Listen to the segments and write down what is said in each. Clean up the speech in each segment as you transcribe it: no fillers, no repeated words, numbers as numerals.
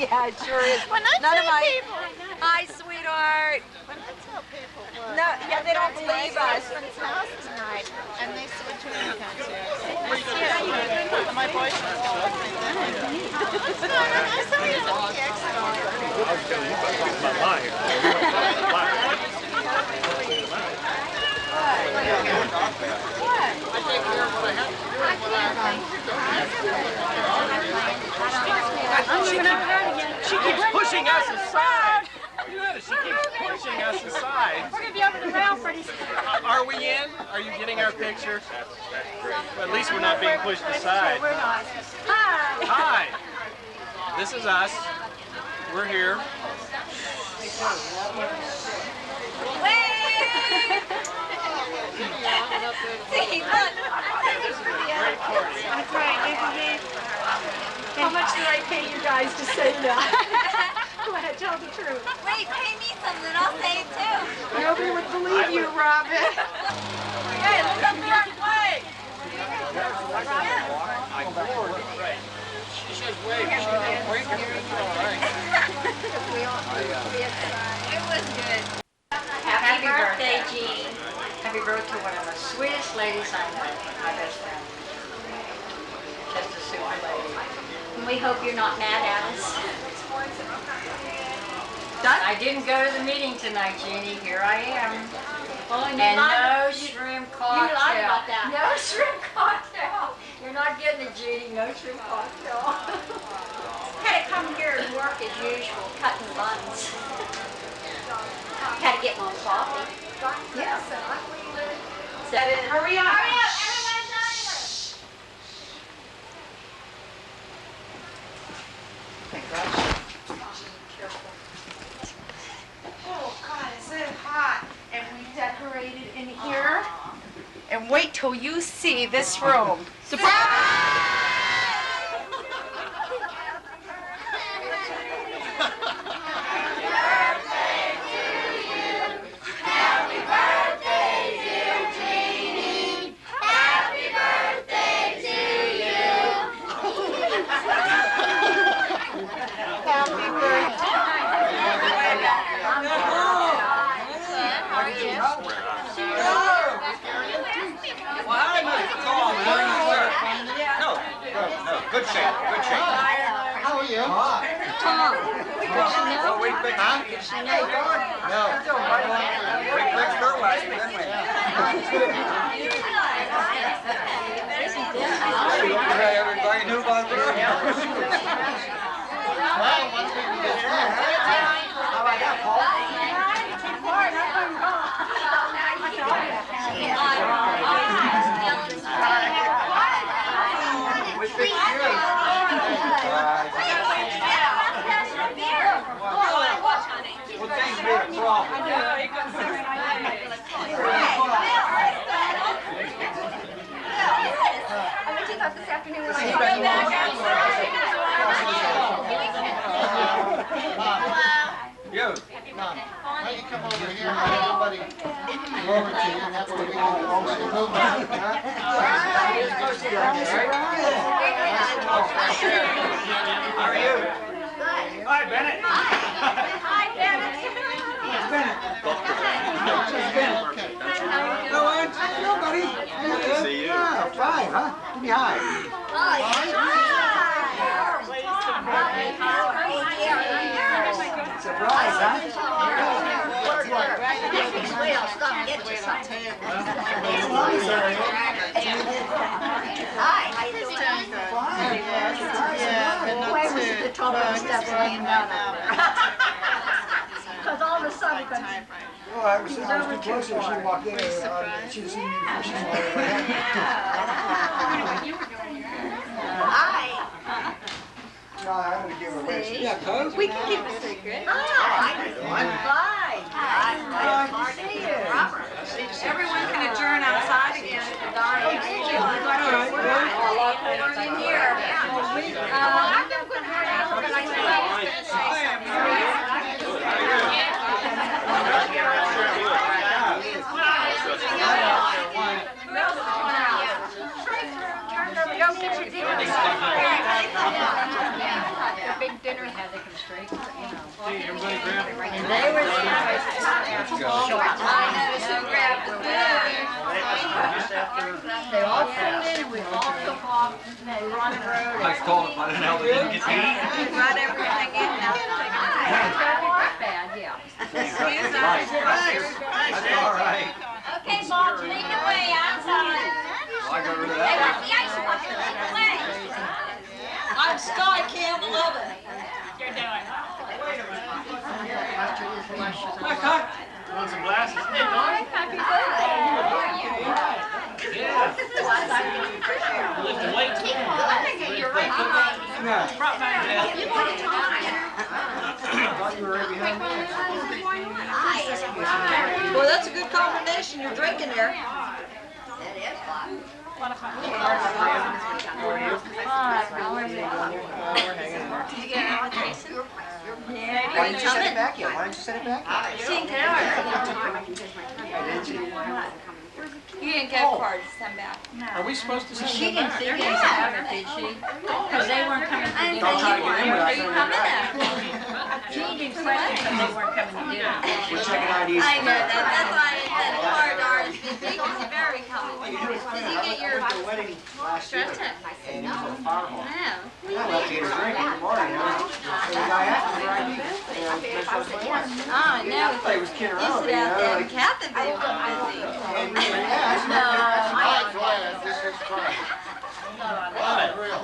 Yeah, it sure is. When I None of tell my... people, Hi, sweetheart. when I tell people what, No, yeah, they don't believe us. husband's house tonight, and they said, "What you want to come to?" My boyfriend's going to see that. What's going on? I saw you on the exit. I was telling you about my life. She keeps pushing us aside. You know, she keeps pushing us aside. We're going to be over the rail pretty soon. Are we in? Are you getting our picture? Well, at least we're not being pushed aside. We're not. Hi. Hi. This is us. We're here. See, look. That's right. How much did I pay you guys to say that? Go ahead, tell the truth. Wait, pay me something. I'll say it too. Nobody would believe you, Robin. Hey, look up the right way. She says wait. She says wait. It was good. Happy birthday, Jean. Happy birthday to one of the sweetest ladies I know, my best friend. Just a super lady. And we hope you're not mad at us. I didn't go to the meeting tonight, Jeannie. Here I am. And no shrimp cocktail. You lied about that. No shrimp cocktail. You're not getting it, Jeannie. No shrimp cocktail. Had to come here and work as usual, cutting buns. Had to get my coffee. Yeah. Hurry up. Hurry up. Everyone's Oh God, is it hot? And we decorated in here. And wait till you see this room. Good shape. Good shape. How are you? Tom. Oh, we fixed it. No. We fixed her last didn't we? Everybody knew about her. Well, once we can get through. How about that, Paul? We fixed you. Well, things made a problem. You. Why don't you come over here and let everybody go over to you, and that's where we can do most of the movement. How are you? Hi, Bennett. Hi, Bennett. Hello, Ed. Hello, buddy. Good to see you. Yeah, fine, huh? Give me a high. Surprise, huh? Hi, how you doing? Why was it the top of the steps laying down out there? Because all of a sudden, Well, I was too close here. She walked in and she'd seen me before she saw me. Hi. No, I'm going to give her a raise. Yeah, cuz. we can keep a secret. Hi. Bye. Hi. Nice to see you. Robert. Everyone can adjourn outside again at the diner. We're in here. I'm going to put her out, but I said I was going to say The big dinner had to They were there. They all pulled in and we all took off. They were on the road. I called him, I didn't know they didn't get to eat. Brought everything in now. Traffic was bad, yeah. That's all right. Okay, Bob, lead the way outside. Well, I got rid of They that. want the ice bucket, lead the way. I'm Sky Camp 11. You're doing. Want some glasses? Happy birthday. Yeah. Lifting weights. You're right behind me. You want to talk? Well, that's a good combination you're drinking there. Why didn't you send it back yet? Why didn't you send it back yet? You didn't get cards to send back. Are we supposed to send She them didn't back? think anything of it, did she? Because they weren't coming to dinner. Don't try to get in without You sending come it in back. there. She didn't question because they weren't coming to dinner. We're checking IDs. I know that. That's why I said hard RSVP because you're very coming. Did you get your stress test? And it was a fireball. No. I left you to drink in the morning. So the guy asked me for ID. And they're supposed to be one. Oh, no. They was kidding You around. sit out there and Kathy be busy. This is fine.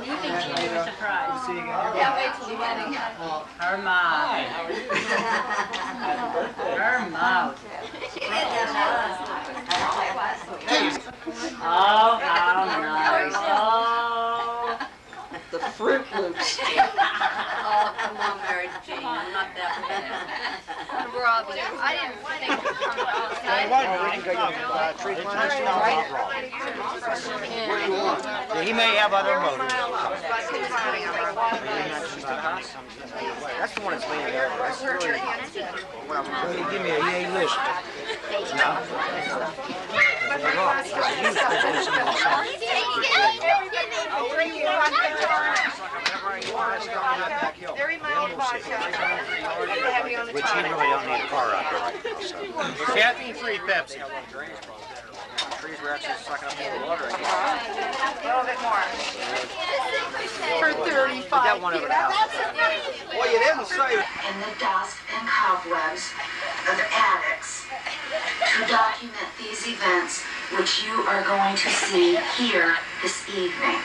You think she knew a surprise? See you again. Yeah, wait till the wedding. Her mouth. Her mouth. Oh, how nice. Oh. The Fruit Loops. Oh, come on, Mary Jane. I'm not that bad. We're all there. I didn't come outside. What do you want? He may have other motives. That's the one that's leaning over. That's really what I'm going to give me a EA list. Which you really don't need a car out there right now. So. Caffeine-free Pepsi. Trees were actually sucking up all the water. A little bit more. For 35. Put that one over the house. Well, you didn't say. In the dust and cobwebs of addicts to document these events which you are going to see here this evening.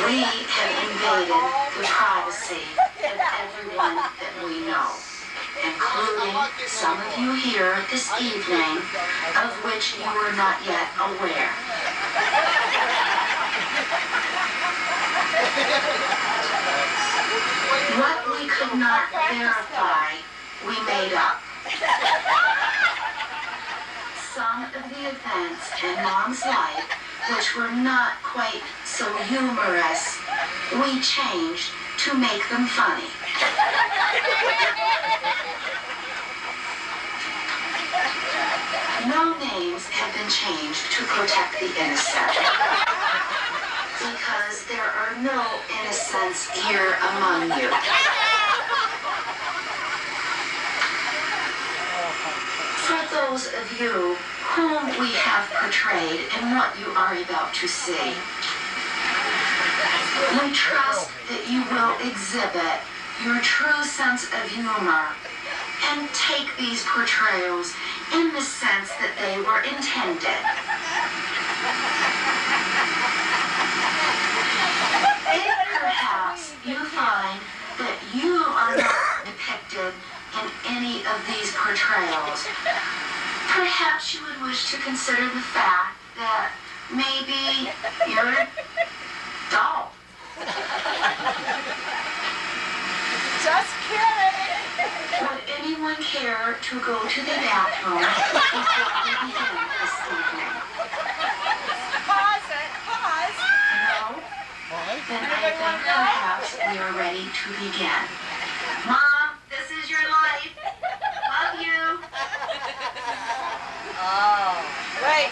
We have invaded the privacy of everyone that we know, including some of you here this evening, of which you are not yet aware. What we could not verify, we made up. Some of the events in Mom's life which were not quite so humorous, we changed to make them funny. No names have been changed to protect the innocent, because there are no innocents here among you. For those of you whom we have portrayed in what you are about to see, we trust that you will exhibit your true sense of humor and take these portrayals in the sense that they were intended. If perhaps you find that you are not depicted in any of these portrayals, perhaps you would wish to consider the fact that maybe you're dull. Just kidding. Would anyone care to go to the bathroom before we begin this evening? Pause it. Pause. No? Then I think perhaps we are ready to begin. Mom, this is your life. Love you. Oh. Wait.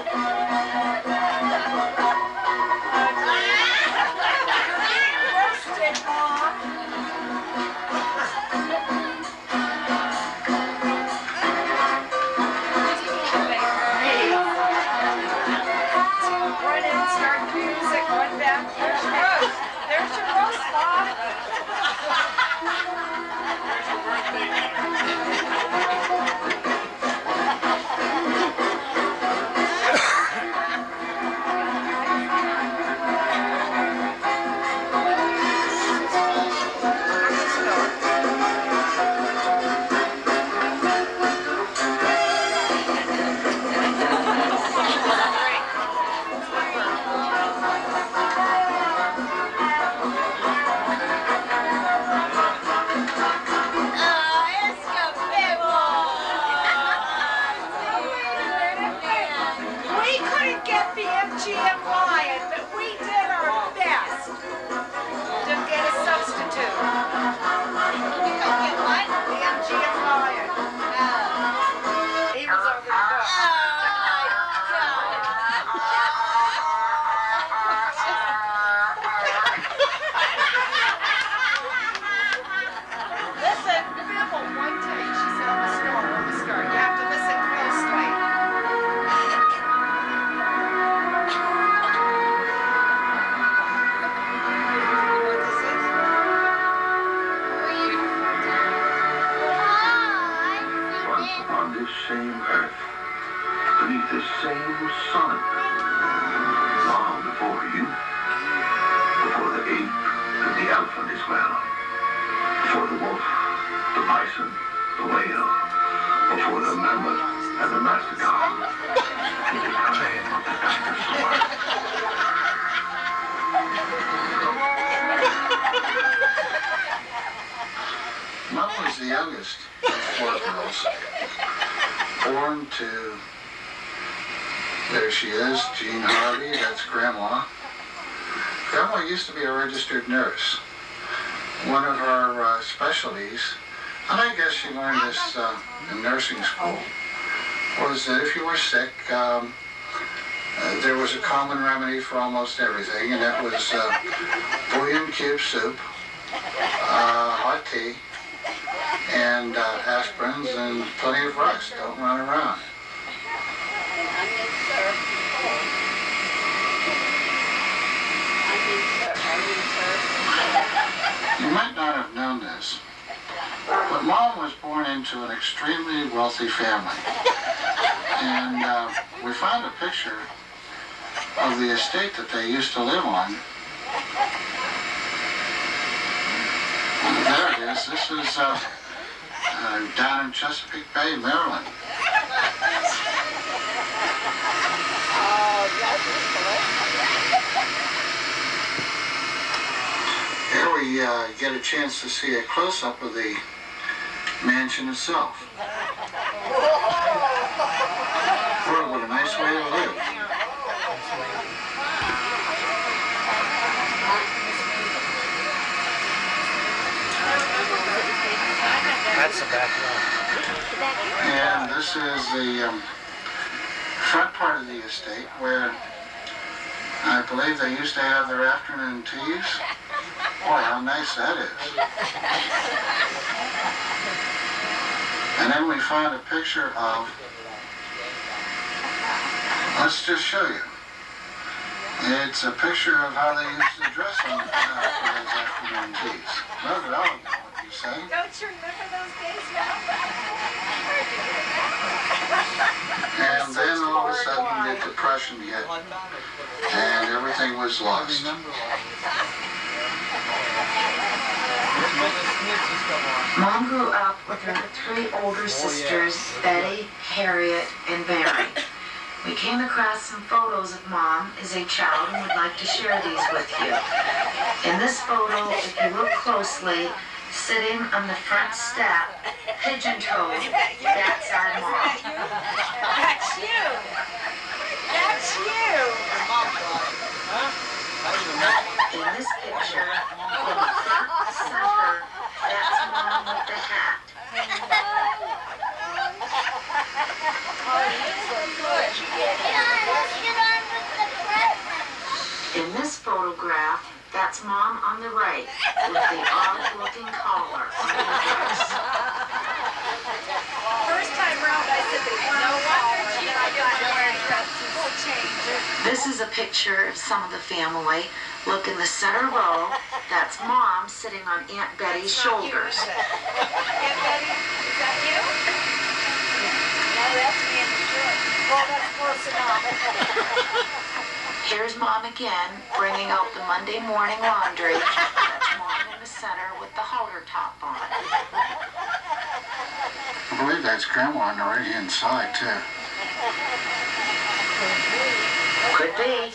Roasted, Mom. Run in, start the music, run back. There's your roast. There's your roast, Mom. We couldn't get the MGM Lion, but we did our best to get a substitute. You couldn't get what? The MGM Lion. He was over the book. Listen, Bibble, one take. She said on the score. You have to listen closely. Once upon this same earth, beneath this same sun, long before you, before the ape and the elephant as well, before the wolf, the bison, the whale, before the mammoth and the mastodon, in the time of the dinosaur. Mom was the youngest of 4 girls, born to, there she is, Jean Harvey, that's Grandma. Grandma used to be a registered nurse. One of her specialties, and I guess she learned this in nursing school, was that if you were sick, there was a common remedy for almost everything, and that was bouillon cube soup, hot tea, and aspirins and plenty of rest. Don't run around. You might not have known this, but Mom was born into an extremely wealthy family. And we found a picture of the estate that they used to live on. There it is. This is down in Chesapeake Bay, Maryland. Here we get a chance to see a close-up of the mansion itself. Boy, what a nice way to live. That's the backyard. And this is the front part of the estate where I believe they used to have their afternoon teas. Boy, how nice that is. And then we find a picture of, let's just show you. It's a picture of how they used to dress on for those afternoon teas. Rather elegant, what you say? Don't you remember those days now? And then all of a sudden the Depression hit, and everything was lost. Mom grew up with her 3 older sisters, Betty, Harriet, and Mary. We came across some photos of Mom as a child and would like to share these with you. In this photo, if you look closely, sitting on the front step, pigeon-toed, that's our Mom. That's you. That's you. In this picture, in the front center, that's Mom with the hat. Oh, you look good. photograph, that's Mom on the right with the odd-looking collar on her dress. First time round, I said they want no wonder Gene, I didn't wear dresses. We'll change it. This is a picture of some of the family. Look in the center row. That's Mom sitting on Aunt Betty's shoulders. Aunt Betty, is that you? No, that's me in the shirt. Well, that's close enough. Here's Mom again, bringing out the Monday morning laundry. That's Mom in the center with the halter top on. I believe that's Grandma on the right-hand side, too. Could be.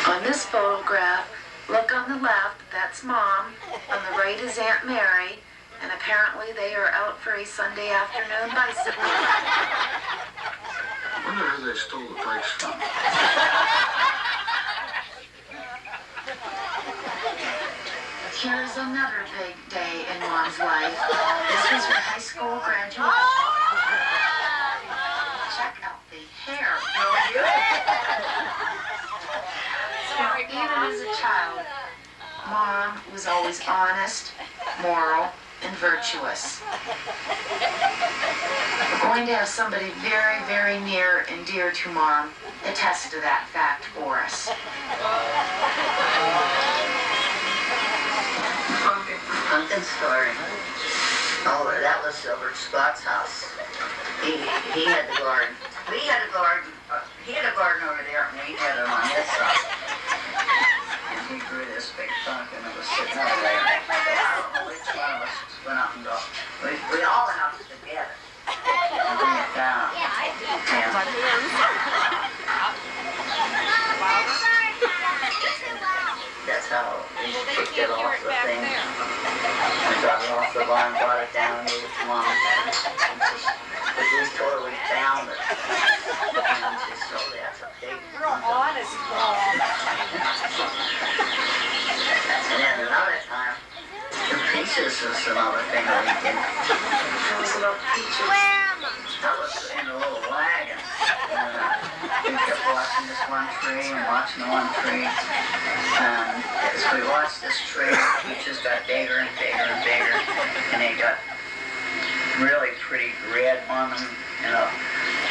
On this photograph, look on the left, that's Mom. On the right is Aunt Mary. And apparently they are out for a Sunday afternoon bicycle ride. I wonder who they stole the bikes from. Here's another big day in Mom's life. This was her high school graduation. Check out the hair. Even as a child, Mom was always honest, moral, and virtuous. We're going to have somebody very, very near and dear to Mom attest to that fact for us. Pumpkin story. Oh, that was Silbert Scott's house. He had the garden. We had a garden. He had a garden over there, and we had it on his side. And he grew this big pumpkin that was sitting over there. I don't know which one of us went up and got. We all went up together and bring it down. Yeah, I did. That's how we picked it off the thing. We got it off the barn, brought it down, and gave it to Mom. But we totally found it. And she sold it as a pig. You're honest, Mom. And then another time, the peaches was another thing that we did. Those little peaches. That was in a little wagon. We kept watching this one tree and watching the one tree. And as we watched this tree, the peaches got bigger and bigger and bigger. And they got really pretty red on them, you know.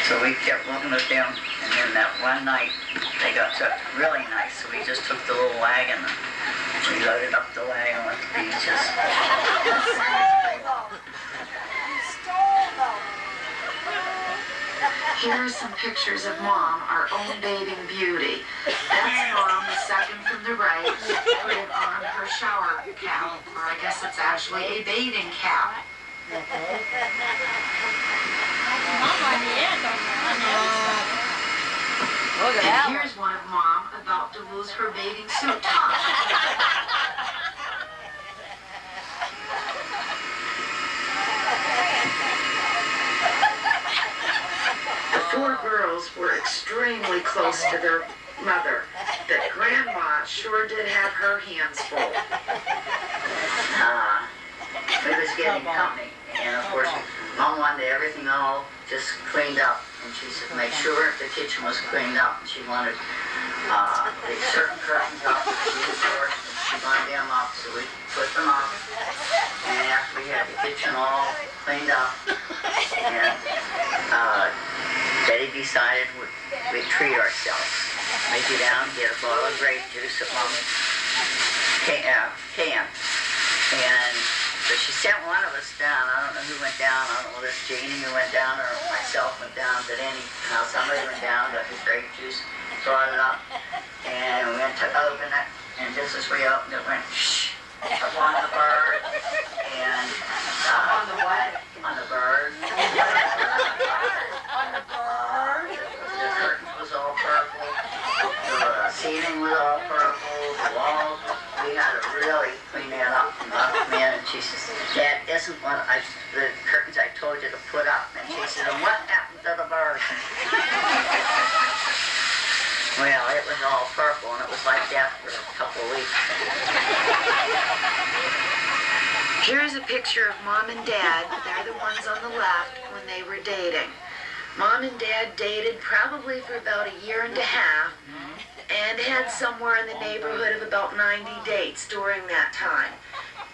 So we kept looking at them. And then that one night, they got really nice. So we just took the little wagon and we loaded up the wagon with the peaches. Here are some pictures of Mom, our own bathing beauty. That's Mom, the second from the right, putting on her shower cap, or I guess it's actually a bathing cap. And here's one of Mom about to lose her bathing suit top. The four girls were extremely close to their mother, but Grandma sure did have her hands full. We was getting company, and of course, Mom wanted everything all just cleaned up, and she said make sure the kitchen was cleaned up, and she wanted the certain curtains up, she wanted them up, so we put them up, and after we had the kitchen all cleaned up, and Betty decided we'd treat ourselves. We'd go down and get a bottle of grape juice at Mom's can. And so she sent one of us down. I don't know who went down. I don't know if Janie who went down or myself went down. But anyhow, somebody went down, got the grape juice, brought it up, and we went to open it. And just as we opened it, went shh up on the bird. And on the what? On the bird. On the bird. The curtains was all purple. The ceiling was all purple. The walls. We had to really clean that up. And Mom came in and she says, "That isn't what the curtains I told you to put up." And she said, "And what happened to the bird?" Well, it was all purple, and it was like that for a couple of weeks. Here's a picture of Mom and Dad. They're the ones on the left when they were dating. Mom and Dad dated probably for about a year and a half, and had somewhere in the neighborhood of about 90 dates during that time.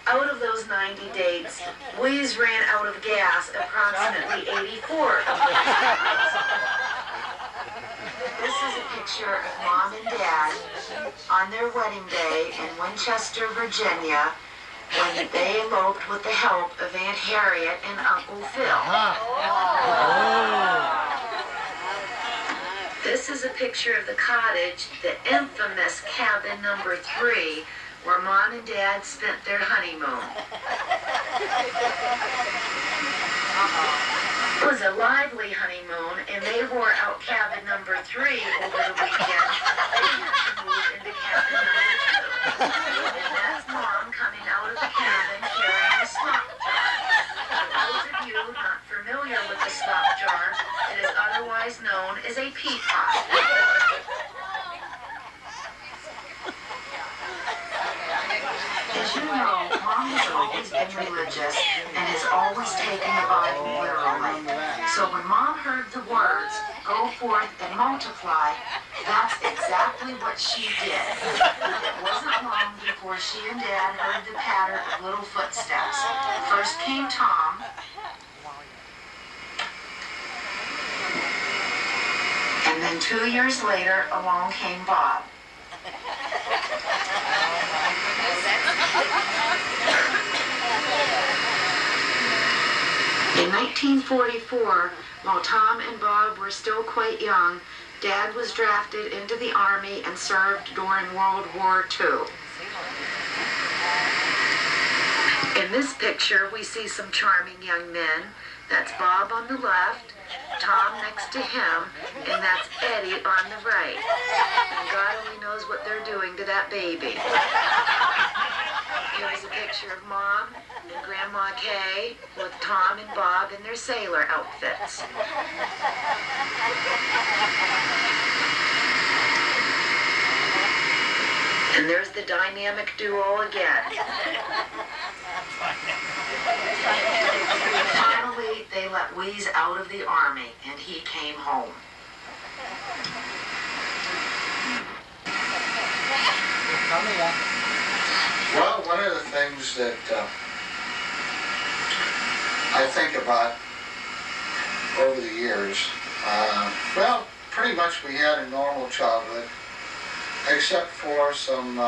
Out of those 90 dates, Louise ran out of gas approximately 84. This is a picture of Mom and Dad on their wedding day in Winchester, Virginia, when they eloped with the help of Aunt Harriet and Uncle Phil. This is a picture of the cottage, the infamous cabin number 3, where Mom and Dad spent their honeymoon. It was a lively honeymoon, and they wore out cabin number 3 over the weekend. They had to move into cabin number 2. And that's Mom coming out of the cabin carrying a slop jar. For those of you not familiar with the slop jar, it is otherwise known as a peapot. As you know, Mom has always been religious and has always taken the Bible literally. So when Mom heard the words, "Go forth and multiply," that's exactly what she did. It wasn't long before she and Dad heard the patter of little footsteps. First came Tom, and then 2 years later, along came Bob. In 1944, while Tom and Bob were still quite young, Dad was drafted into the Army and served during World War II. In this picture, we see some charming young men. That's Bob on the left, Tom next to him, and that's Eddie on the right. And God only knows what they're doing to that baby. Here's a picture of Mom and Grandma Kay with Tom and Bob in their sailor outfits. And there's the dynamic duo again. Finally, they let Wheeze out of the Army, and he came home. Well, one of the things that I think about over the years, well, pretty much we had a normal childhood, except for some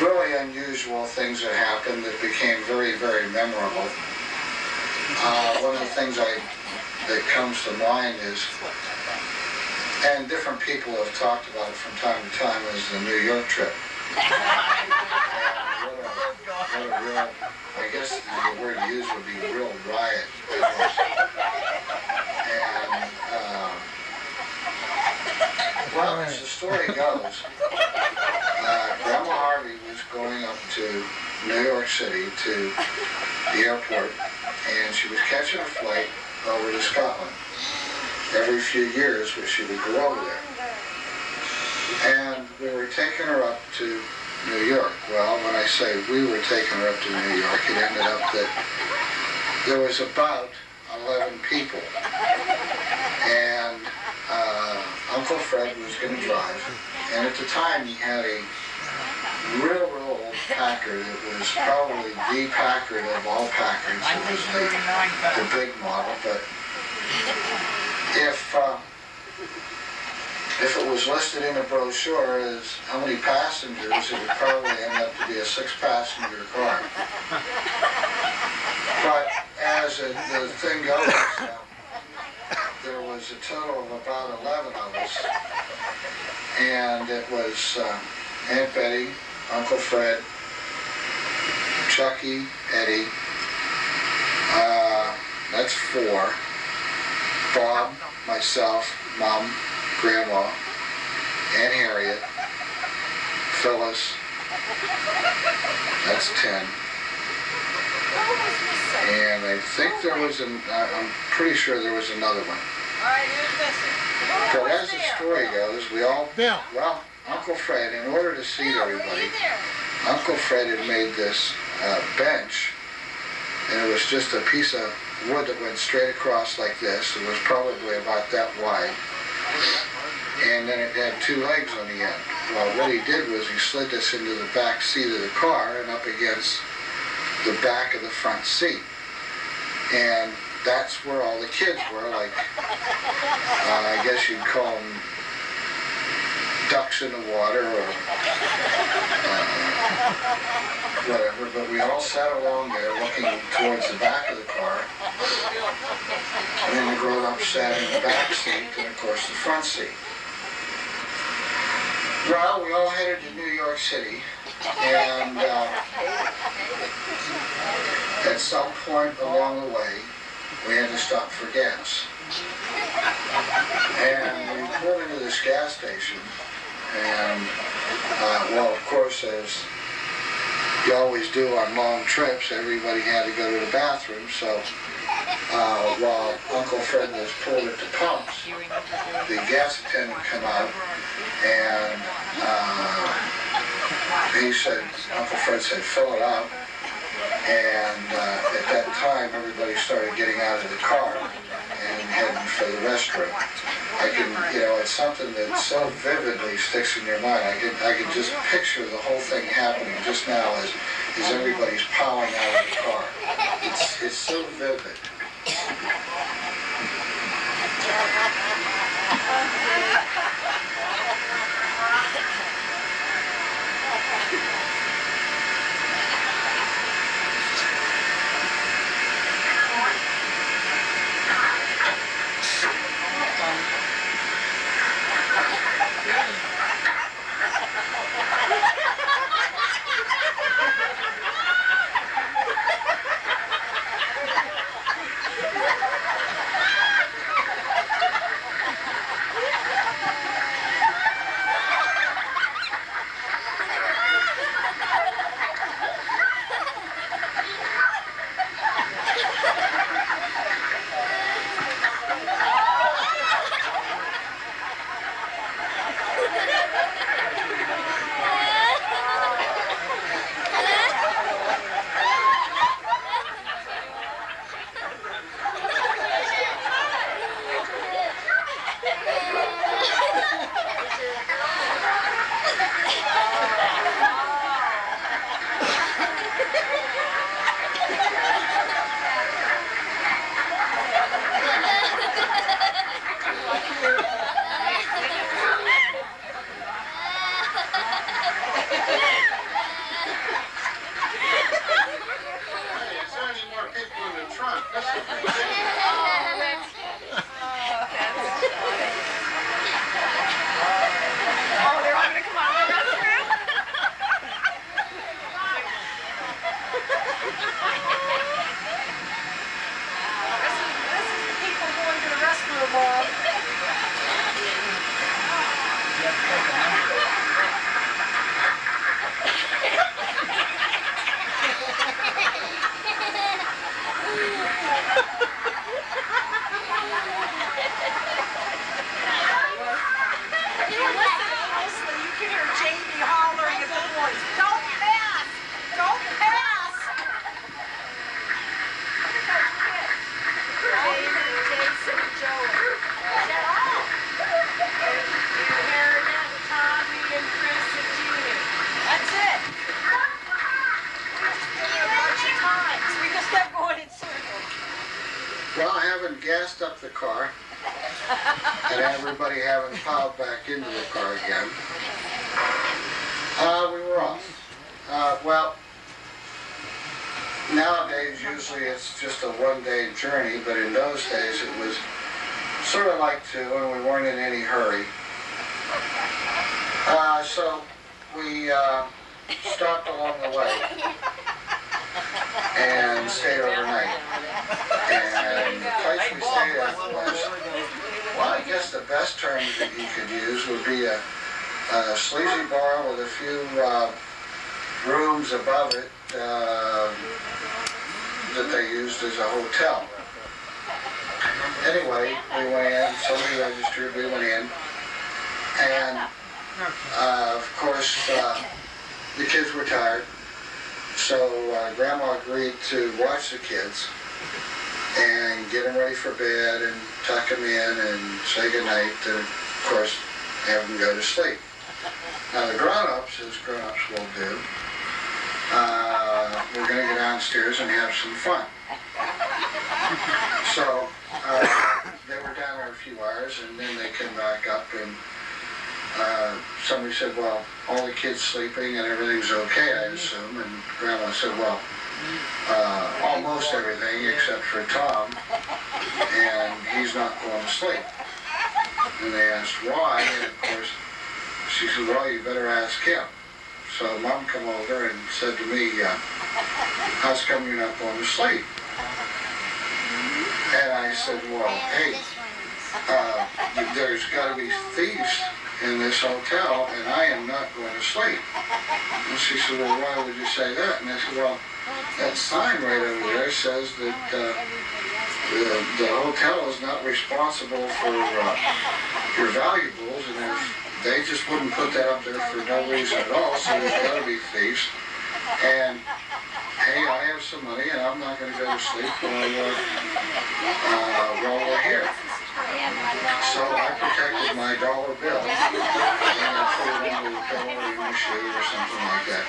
really unusual things that happened that became very, very memorable. One of the things that comes to mind is, and different people have talked about it from time to time, is the New York trip. What a real, I guess the word used would be real riot. And, well, as the story goes, Grandma Harvey was going up to New York City to the airport, and she was catching a flight over to Scotland. Every few years she would go over there. And we were taking her up to New York. Well, when I say we were taking her up to New York, it ended up that there was about 11 people. And Uncle Fred was going to drive. And at the time he had a real old Packard. It was probably the Packard of all Packards. It was the big model. But if it was listed in the brochure as how many passengers, it would probably end up to be a 6-passenger car. But as the thing goes, there was a total of about 11 of us, and it was Aunt Betty, Uncle Fred, Chucky, Eddie, that's 4, Bob, myself, Mom, Grandma, Aunt Harriet, Phyllis, that's 10. And I think there was I'm pretty sure there was another one. But as the story goes, well, Uncle Fred, in order to seat everybody, Uncle Fred had made this bench, and it was just a piece of wood that went straight across like this. It was probably about that wide. and then it had two legs on the end. Well, what he did was he slid this into the back seat of the car and up against the back of the front seat. And that's where all the kids were, like, I guess you'd call them ducks in the water or whatever, but we all sat along there looking towards the back of the car, and then the grown-ups sat in the back seat and of course the front seat. Well, we all headed to New York City, and at some point along the way we had to stop for gas. And we pulled into this gas station, and well, of course, as you always do on long trips, everybody had to go to the bathroom, so while Uncle Fred was pulled at the pumps, the gas attendant came out, and he said, Uncle Fred said, fill it up, and at that time, everybody started getting out of the car and heading for the restroom. I can, you know, it's something that so vividly sticks in your mind. I can just picture the whole thing happening just now as everybody's piling out of the car. It's so vivid. Gassed up the car, and everybody having piled back into the car again. We were off. Well, nowadays usually it's just a one-day journey, but in those days it was sort of like two, and we weren't in any hurry. So we stopped along the way and stayed overnight. And the place we stayed at was, well, I guess the best term that you could use would be a sleazy bar with a few rooms above it that they used as a hotel. Anyway, we went in, somebody registered, we went in, and of course the kids were tired, so Grandma agreed to watch the kids and get them ready for bed and tuck them in and say goodnight. And of course, have them go to sleep. Now the grown-ups, as grown-ups will do, we're going to go downstairs and have some fun. So they were down there a few hours, and then they came back up, and somebody said, well, all the kids sleeping and everything's okay, I assume. And Grandma said, well, almost everything except for Tom, and he's not going to sleep. And they asked why, and of course, she said, well, you better ask him. So Mom come over and said to me, how's come you're not going to sleep? And I said, well, hey, there's got to be thieves in this hotel, and I am not going to sleep. And she said, well, why would you say that? And I said, well, that sign right over there says that the hotel is not responsible for your valuables, and if they just wouldn't put that up there for no reason at all, so there's got to be thieves. And hey, I have some money, and I'm not going to go to sleep while we're here. So I protected my dollar bill, and I put it into the pillow or in the shoe or something like that.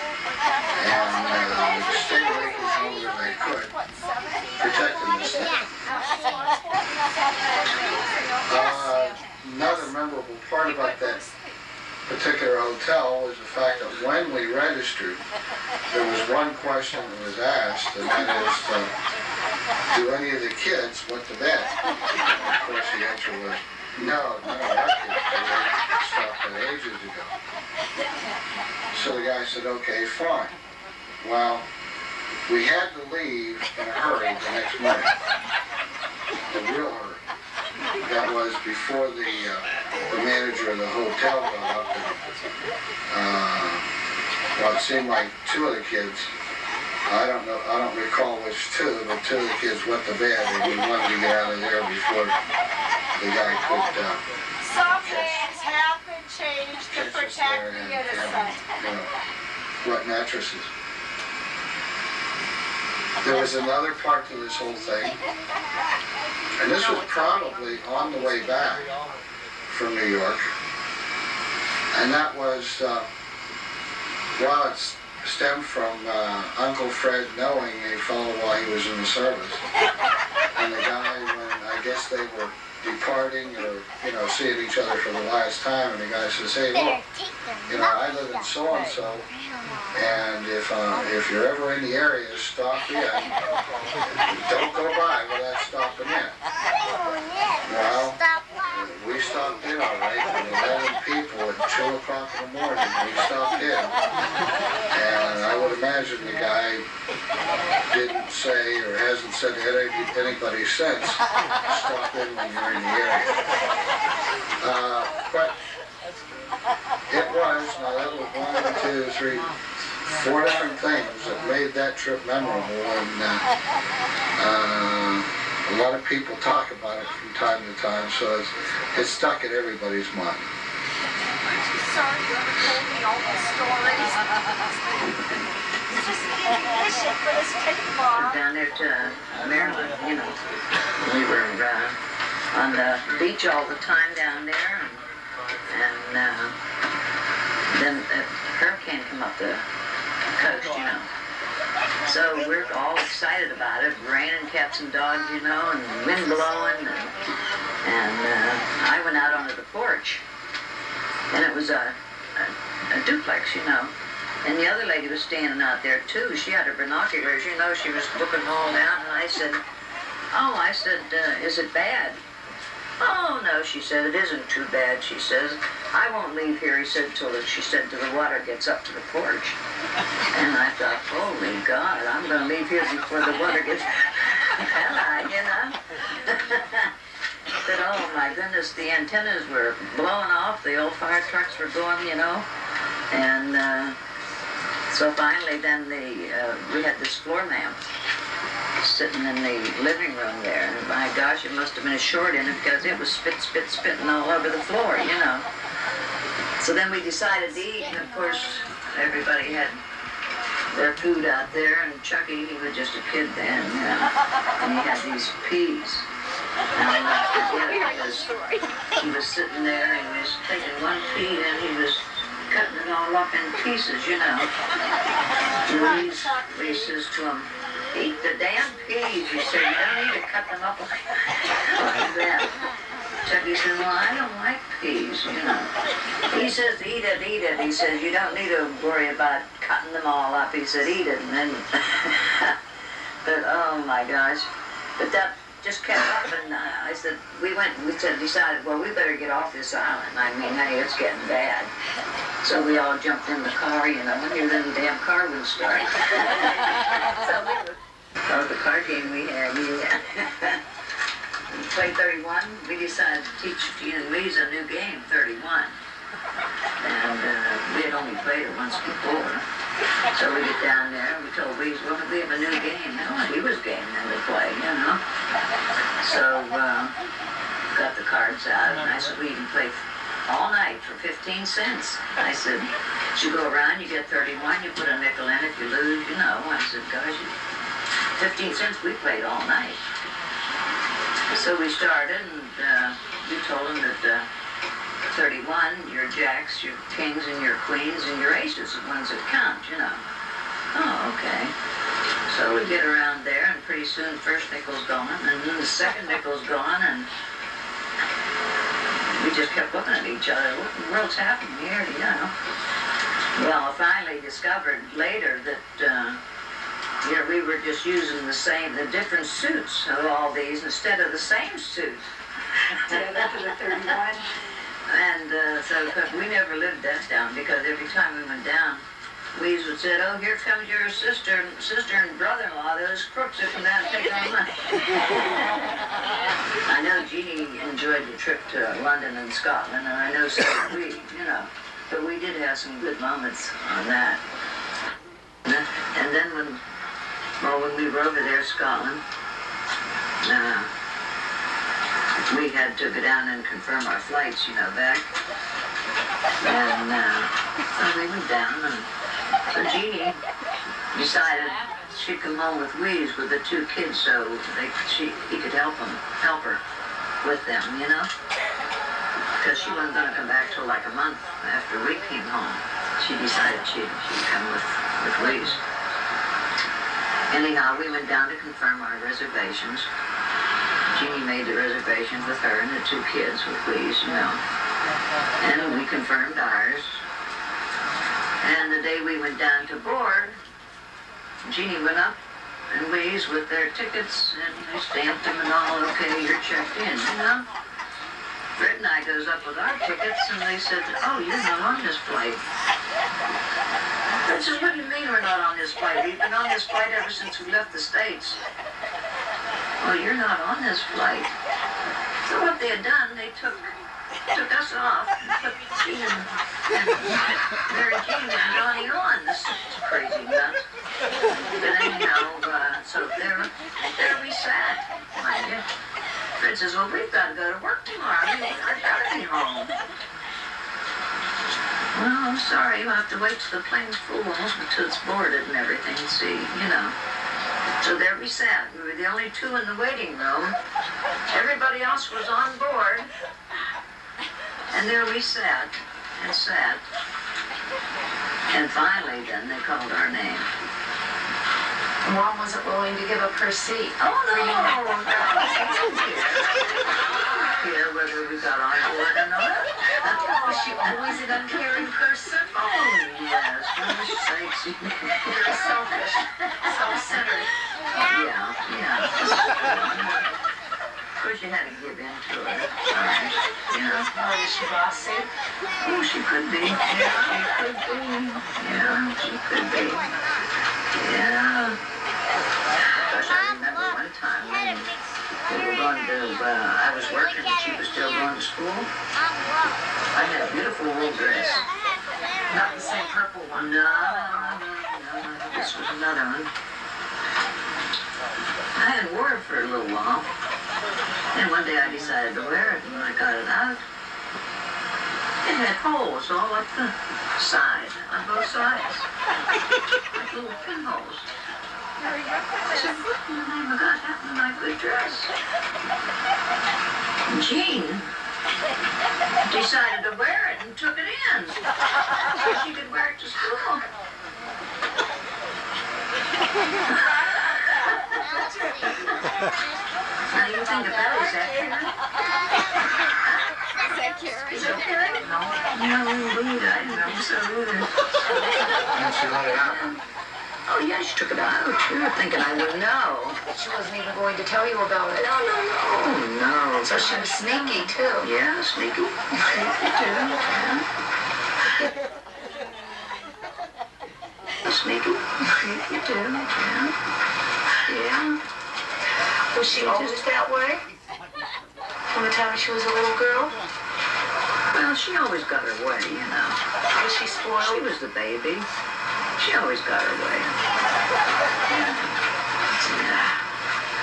And stayed awake as long as I could, protecting this thing. Another memorable part about that particular hotel was the fact that when we registered, there was one question that was asked, and that is, do any of the kids went to bed? Of course, the answer was, no, none of our kids did. They stopped that ages ago. So the guy said, okay, fine. Well, we had to leave in a hurry the next morning. A real hurry. That was before the manager of the hotel got up. Well, it seemed like two of the kids, I don't recall which two, but two of the kids went to bed and we wanted to get out of there before the guy could Some things have been changed to protect the innocent. Wet mattresses. There was another part to this whole thing, and this was probably on the way back from New York, and that was, well, it stemmed from Uncle Fred knowing a fellow while he was in the service, and the guy, when I guess they were departing or, seeing each other for the last time, and the guy says, hey, look, I live in so-and-so, and if you're ever in the area, stop in. Don't go by without stopping in. Well, we stopped in all right, with 11 people at 2 o'clock in the morning. We stopped in, and I would imagine the guy didn't say or hasn't said to anybody since, stop in when you're in the area. But it was, now that was 1, 2, 3, 4 different things that made that trip memorable, and a lot of people talk about it from time to time, so it's stuck in everybody's mind. Sorry, you ever told me all those stories. It's just the ammunition for this tape bar. Down there to Maryland, we were on the beach all the time down there, and then a hurricane come up the coast, So we're all excited about it, raining cats and dogs, and wind blowing, and I went out onto the porch, and it was a duplex, and the other lady was standing out there too. She had her binoculars, she was looking all down, and I said, is it bad? Oh, no, she said, it isn't too bad, she says. I won't leave here, till the water gets up to the porch. And I thought, holy God, I'm going to leave here before the water gets high, But, oh, my goodness, the antennas were blowing off, the old fire trucks were going, and so finally then we had this floor lamp sitting in the living room there, and my gosh, it must have been a short in it because it was spitting all over the floor, So then we decided to eat, and of course, everybody had their food out there, and Chucky, he was just a kid then, and he had these peas. And I'll never forget it because he was sitting there and he was taking one pea and he was cutting it all up in pieces, you know. Louise says to him, eat the damn peas. He said, you don't need to cut them up like that. Chucky said, well, I don't like peas, you know. He says, eat it, eat it. He says, you don't need to worry about cutting them all up. He said, eat it. And then, but oh my gosh. But that just kept up, and I said, we decided, well, we better get off this island. I mean, hey, it's getting bad. So we all jumped in the car, you know, and then the damn car wouldn't start. So the card game we had, we played 31. We decided to teach Gene and Louise a new game, 31. And we had only played it once before. So we get down there and we told Louise, well, we have a new game. Oh, he was game then to play, you know. So got the cards out and I said, we can play all night for 15 cents. I said, you go around, you get 31, you put a nickel in. If you lose, you know. I said, gosh, 15 cents, we played all night. So we started, and we told them that 31, your jacks, your kings, and your queens, and your aces are the ones that count, you know. Oh, okay. So we get around there, and pretty soon the first nickel's gone, and then the second nickel's gone, and we just kept looking at each other. What in the world's happening here, you know? Well, I finally discovered later that we were just using the different suits of all these instead of the same suit. Yeah, that's the 31. And so we never lived that down because every time we went down, Louise would say, oh, here comes your sister and brother-in-law, those crooks that come down and take our money. I know Jeannie enjoyed the trip to London and Scotland, and I know so did we, you know. But we did have some good moments on that. And then when we were over there in Scotland, we had to go down and confirm our flights, you know, back. And so we went down, and so Jeannie decided she'd come home with Louise with the two kids so he could help her with them, you know? Because she wasn't going to come back till like a month after we came home. She decided she'd come with Louise. Anyhow, we went down to confirm our reservations. Jeannie made the reservations with her and the two kids with Louise, you know. And we confirmed ours. And the day we went down to board, Jeannie went up and Louise with their tickets, and they stamped them and all, okay, you're checked in, you know. Fred and I goes up with our tickets, and they said, oh, you're not on this flight. I said, what do you mean we're not on this flight? We've been on this flight ever since we left the States. Well, you're not on this flight. So what they had done, they took us off and put Jean and Mary Jane and Johnny on. This is crazy nuts. But anyhow, so there we sat, mind you. Fred says, well, we've got to go to work tomorrow. I've got to be home. Well, I'm sorry, you'll have to wait till the plane's full until it's boarded and everything, see, you know. So there we sat. We were the only two in the waiting room. Everybody else was on board. And there we sat and sat. And finally, then, they called our name. Mom wasn't willing to give up her seat. Oh, no. Care whether we got on board or not. Was she always an uncaring person? Oh, yes. For goodness sakes. Very selfish. Self-centered. Yeah. Of course, you had to give in to her. You know. Was she bossy? Oh, she could be. Yeah, she could be. Yeah. Gosh, I remember one time when we were going to, I was working and she was still going to school. I had a beautiful wool dress. Not the same purple one. No. This was another one. I hadn't worn it for a little while. And one day I decided to wear it, and when I got it out, it had holes all up the side, on both sides. Like little pinholes. I said, what in the name of God happened to my good dress? Jean Now you think about it, is that Karen? Is that Karen? No, indeed, I didn't know so either. And she let it happen. Oh, yeah, she took it out, too, thinking I wouldn't know. She wasn't even going to tell you about it. No. So she was sneaky, too. Yeah, sneaky. Sneaky, too. Yeah. Sneaky. Sneaky, too. Yeah. Was she always that way? From the time she was a little girl? Well, she always got her way, you know. Was she spoiled? She was the baby. She always got her way.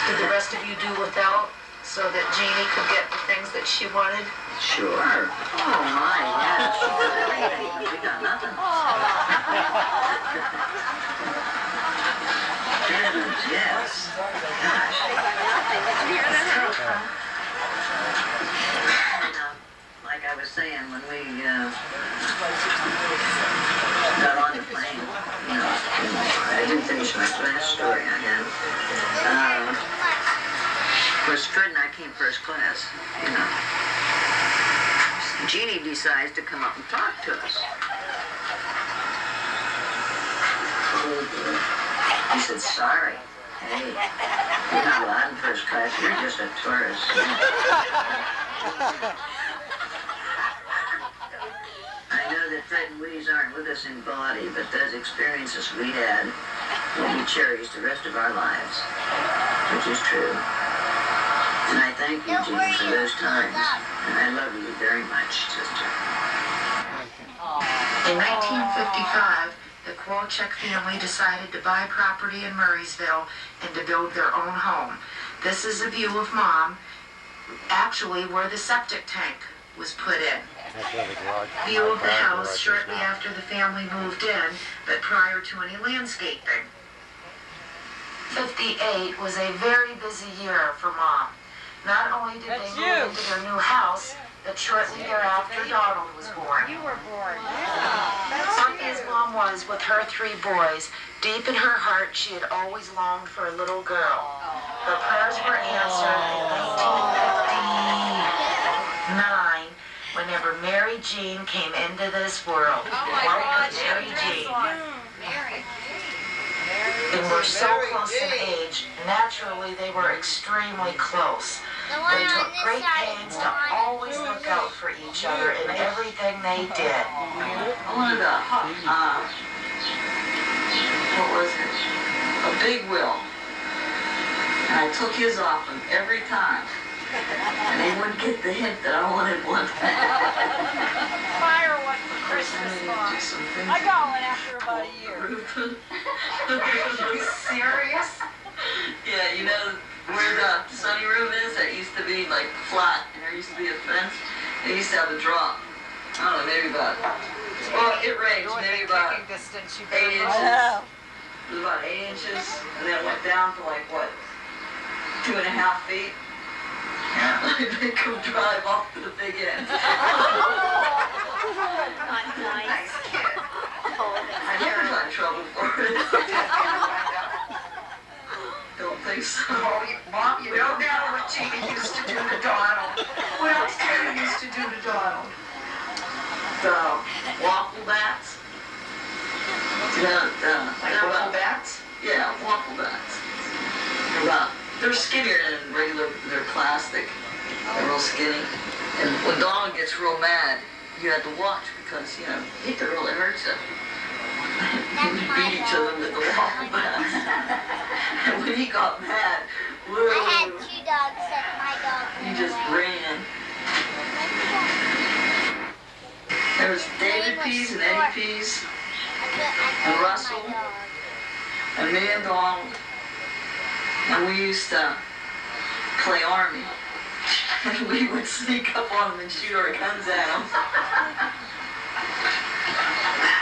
Did the rest of you do without so that Jeannie could get the things that she wanted? Sure. Oh, my, yeah. She got everything. We got nothing. Goodness, yes. Gosh. Like I was saying, when we got on the plane, you know, I didn't finish my last story I had. Of course, Fred and I came first class, you know. Jeannie decides to come up and talk to us. He said, sorry. Hey, you're not allowed in first class. You're just a tourist. I know that Fred and Wheeze aren't with us in body, but those experiences we had will be cherished the rest of our lives, which is true. And I thank you, Jean, for those times. And I love you very much, sister. In 1955, the Kowalczyk family decided to buy property in Murraysville and to build their own home. This is a view of Mom, actually where the septic tank was put in. View of the house shortly after the family moved in, but prior to any landscaping. 58 was a very busy year for Mom. Not only did they move into their new house, but shortly thereafter Donald was born. You were born. Happy as Mom was with her 3 boys, deep in her heart she had always longed for a little girl. Her prayers were answered in 1959 whenever Mary Jean came into this world. Welcome, Mary Jean. They were so close in age, naturally they were extremely close. They took great pains to always look out for each other in everything they did. One of the, what was it? A big wheel. And I took his off him every time. And they wouldn't get the hint that I wanted one. Fire one for Christmas, Mom. I got one after about a year. Are you serious? Yeah, you know where the sunny room is? That used to be like flat, and there used to be a fence. They used to have a drop. I don't know, maybe about, well, it ranged maybe about 8 inches. It was about 8 inches, and then it went down to like, what, 2.5 feet? Yeah. They could drive off to the big end. Nice kid. I never got in trouble for it. Don't think so. Oh, Mom, you don't know what Jeannie used to do to Donald. What else Terry used to do to Donald? The waffle bats. Like waffle bats? Yeah, waffle bats. They're skinnier than regular, they're plastic. They're real skinny. And when Donald gets real mad, you have to watch because, you know, it really hurts them. We beat each other with the waffle bats. And when he got mad, whoa, I had 2 dogs and my dog. he just ran. There was David Pease and Eddie Pease and Russell and me and Donald. And we used to play army. And we would sneak up on them and shoot our guns at them.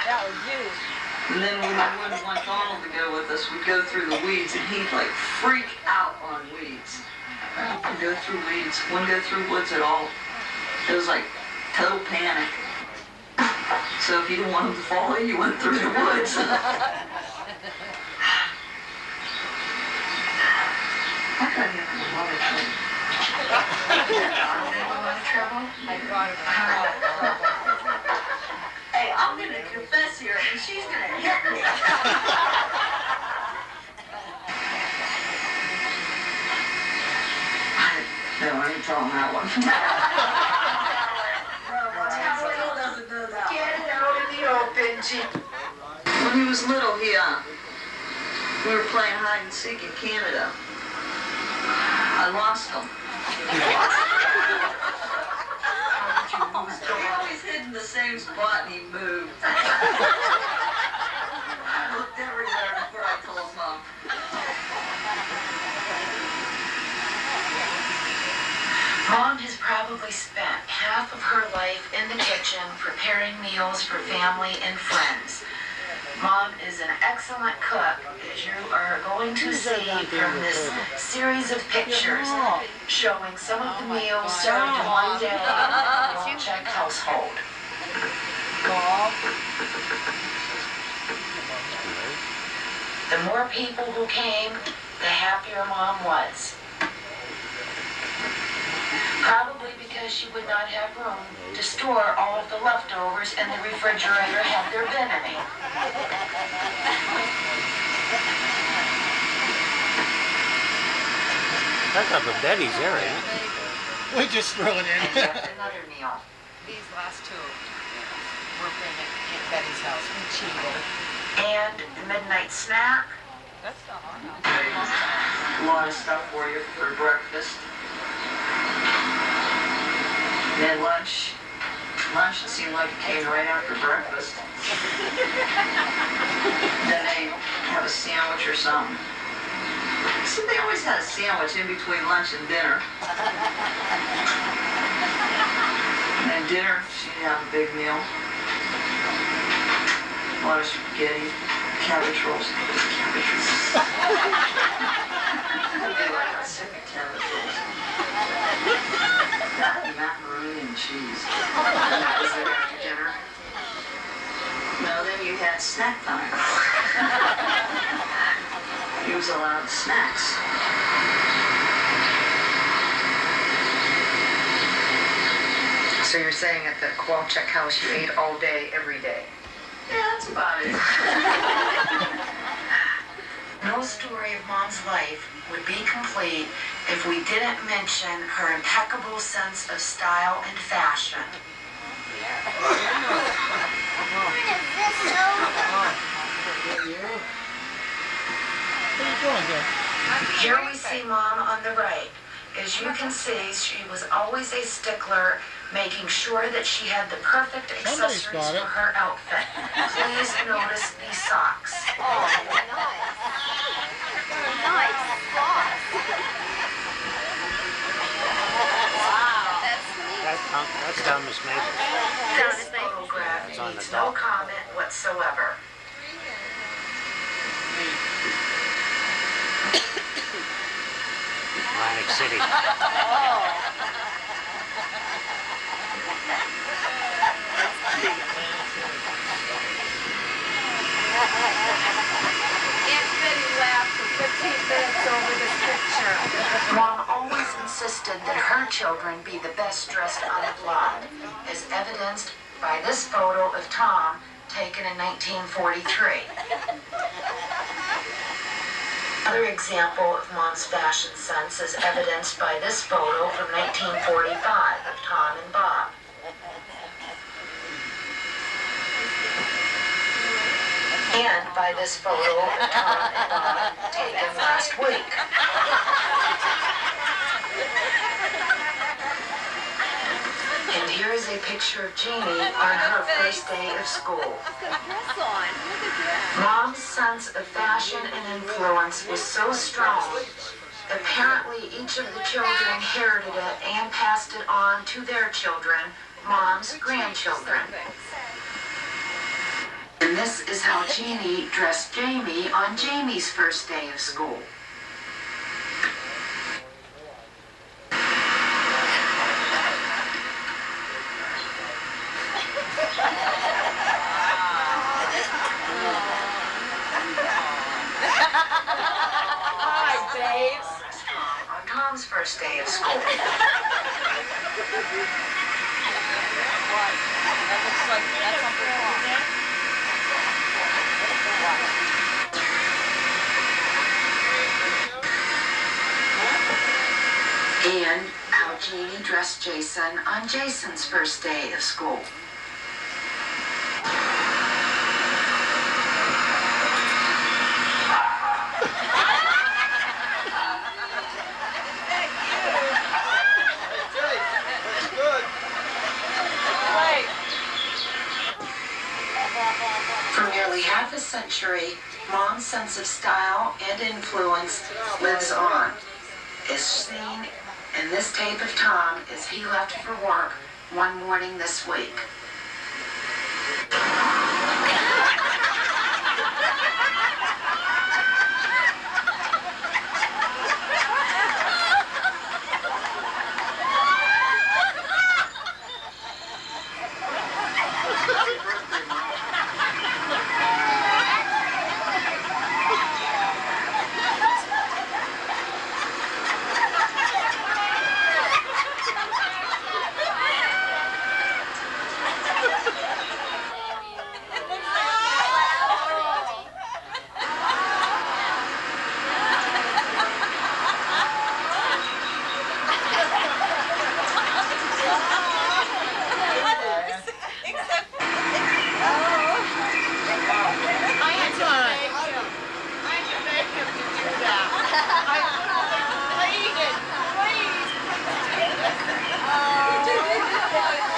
That was you. And then when we wouldn't want Donald to go with us, we'd go through the weeds and he'd like freak out on weeds. We'd go through weeds, wouldn't go through woods at all. It was like total panic. So if you didn't want him to follow you, you went through the woods. I gotta get Hey, I'm gonna confess here, and she's gonna hit me. No, I ain't telling that one. Doesn't know that one. Get it out in the open, Gene. When he was little, we were playing hide and seek in Canada. I lost him. He always hid in the same spot and he moved. I looked everywhere before I told Mom. Mom has probably spent half of her life in the kitchen preparing meals for family and friends. Mom is an excellent cook, as you are going to see from this series of pictures showing some of the meals served in one day in the Walchek household. The more people who came, the happier Mom was. Probably because she would not have room to store all of the leftovers in the refrigerator had there been any. That's up at Betty's there, ain't it? We just throw it in. And yet another meal. These last two were in at Betty's house. We cheated. And the midnight snack. That's not our house. A lot of stuff for you for breakfast. Then lunch. Lunch, it seemed like it came right after breakfast. Then they have a sandwich or something. See, they always had a sandwich in between lunch and dinner. And then dinner, she'd have a big meal. A lot of spaghetti, cabbage rolls. Cabbage rolls. I'd be like, I'm sick of cabbage rolls. Macaroni and cheese. And that was it after dinner. No, then you had snack time. You was allowed snacks. So you're saying at the Kowalczyk house you ate all day, every day? Yeah, that's about it. No story of Mom's life would be complete if we didn't mention her impeccable sense of style and fashion. Here we see Mom on the right. As you can see, she was always a stickler, making sure that she had the perfect accessories for her outfit. Please notice these socks. Oh, nice. Nice socks. Wow. That's neat. That's down Miss Mabel. This photograph It's on the needs no dock. comment whatsoever. Atlantic City. Aunt Betty laughed for 15 minutes over this picture. Mom always insisted that her children be the best dressed on the block, as evidenced by this photo of Tom taken in 1943. Another example of Mom's fashion sense is evidenced by this photo from 1945 of Tom and Bob. And by this photo of Tom and Bob taken last week. And here is a picture of Jeannie on her first day of school. Mom's sense of fashion and influence was so strong, apparently each of the children inherited it and passed it on to their children, Mom's grandchildren. And this is how Jeannie dressed Jamie on Jamie's first day of school. Hi, babes. On Tom's Mom's first day of school. That looks like that's Uncle Tom. And how Jeannie dressed Jason on Jason's first day of school. For nearly half a century, Mom's sense of style and influence lives on, as seen in this tape of Tom as he left for work one morning this week.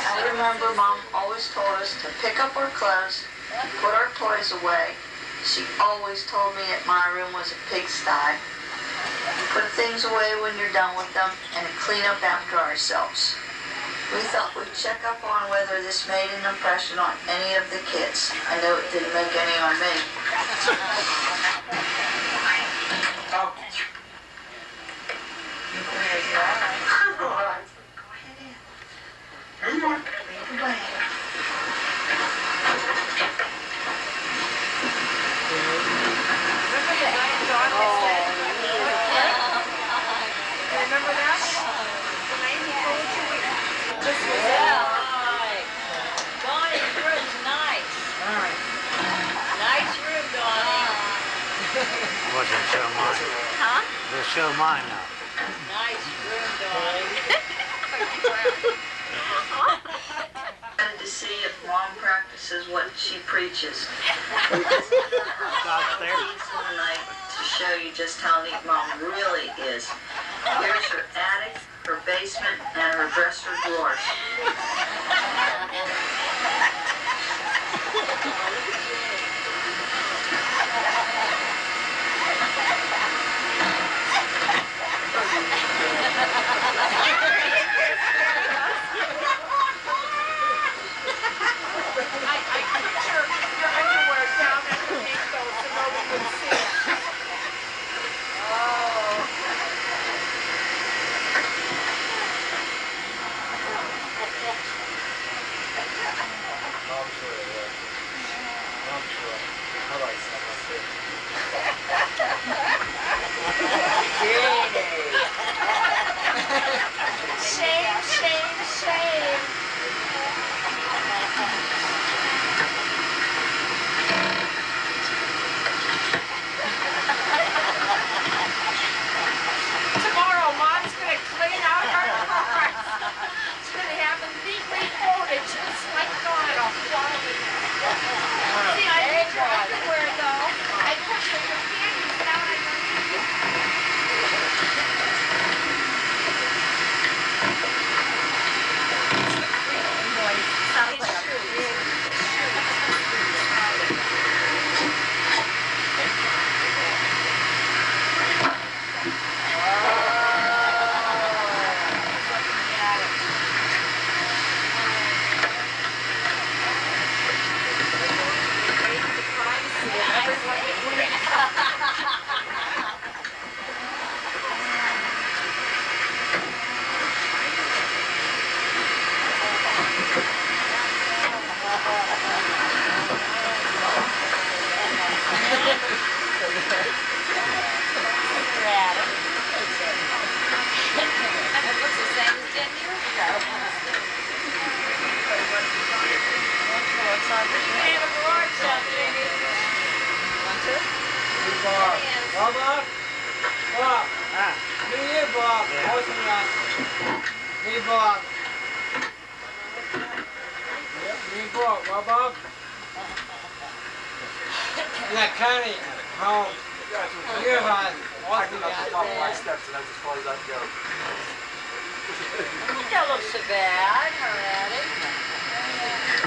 I remember Mom always told us to pick up our clothes, put our toys away. She always told me that my room was a pigsty. Put things away when you're done with them and clean up after ourselves. We thought we'd check up on whether this made an impression on any of the kids. I know it didn't make any on me. Remember that? The night he told you this was Donnie's room's nice. Nice room, Donnie. What's it show mine? Huh? They'll show mine now. Nice room, Donnie. Wanted to see if Mom practices what she preaches. Downstairs. One night to show you just how neat Mom really is. Here's her attic, her basement, and her dresser drawers. I picture your underwear down underneath those so nobody would see it. Shame, shame, shame. Tomorrow, Mom's gonna clean out her drawers. She's gonna have them neatly folded, just like Donald. See, I hate your underwear, though. I put your panties down underneath. And a garage sale, Jenny. Bob. Bob? Bob. Me and you, Bob. What's me up? Me and Bob. Me and Bob. What, Bob? Yeah, Connie. Home. You're home. Walking up the top flight steps and that's as far as I go. Don't look so bad already.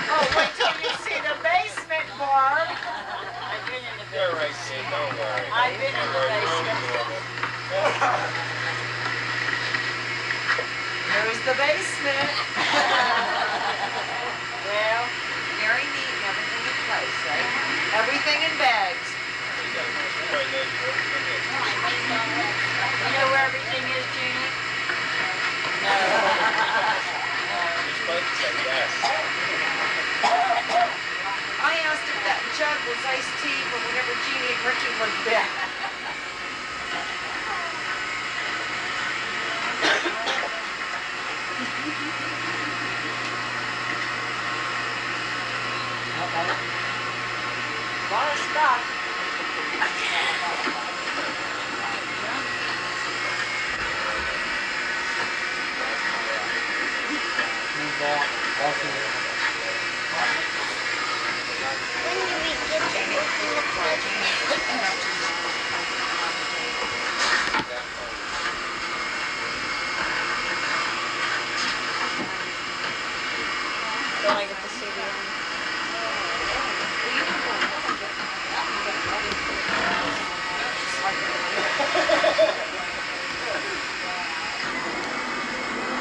Oh, wait till you see the basement, Barb. I've been in the You're basement. right, kid. Don't worry. I've been in the basement. There's the basement. Well, very neat and everything in place, right? Everything in bags. You know where everything is, Jeannie? No. I asked if that jug was iced tea for whenever Jeannie and Ricky went to bed. A lot of stuff. Don't I get to see the end?